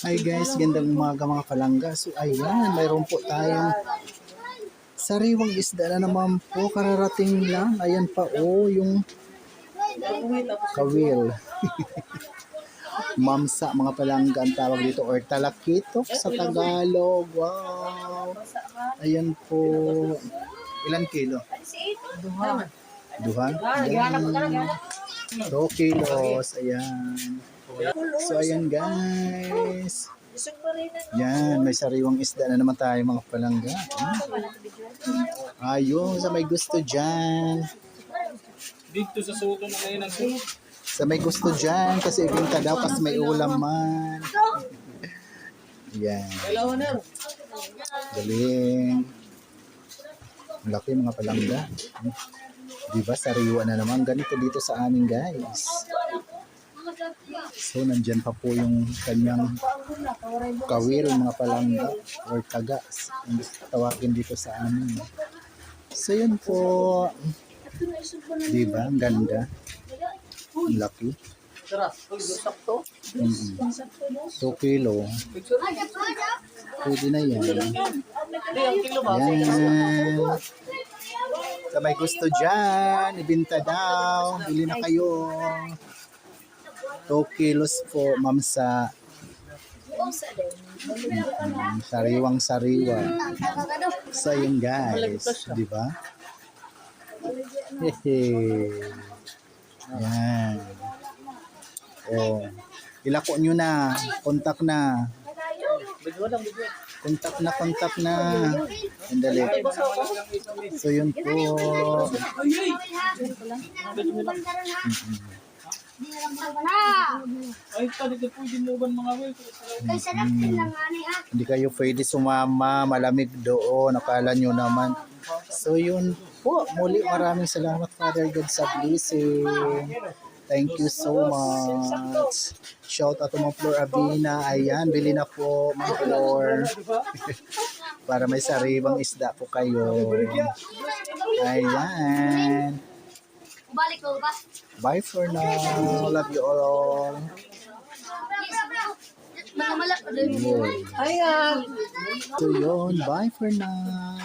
Hi guys, gandang umaga mga palangga. So ayan, mayroon po tayong sariwang isda na naman po. Kararating lang. Ayan pa yung kawil. Mamsa mga palangga ang tawag dito or talakitok sa Tagalog. Wow. Ayan po. Ilan kilo? Duha. Ayan. 2 kilos. Ayan. So ayan guys. Yan, may sariwang isda na naman tayo mga palangga. Ayun, sa may gusto dyan. Dito sa suto na ngayon ang Sa may gusto dyan, kasi ibinta daw kasi may ulam man. Yan. Galing. Laki mga palangga. Diba, sariwa na naman. Ganito dito sa amin guys. So, nandyan pa po yung kanyang kawil mga palangga or taga. Tawagin dito sa amin. So, yun po. Diba, ang ganda. Ang laki. 2 kilo. Pwede na yan. Yan. Sa may gusto dyan, ibinta daw. Bili na kayo. 2 kilos po, mamsa. Sariwang sariwa. So yun guys, di ba? Hehe. Yan. Oh. Ilako nyo na. Kontak na. Kontak na. Andali. So yun po. ay dito pwede mo ba mga way? Hindi kayo pwede sumama, malamig doon, akala nyo naman. So yun po, muli maraming salamat Father God sa blessing. Thank you so much. Shout out to mga Flor Avina. Ayan, bili na po mga Flor. Para may sariwang isda po kayo. Ayan. Bye for now. Love you all. So yun, bye for now.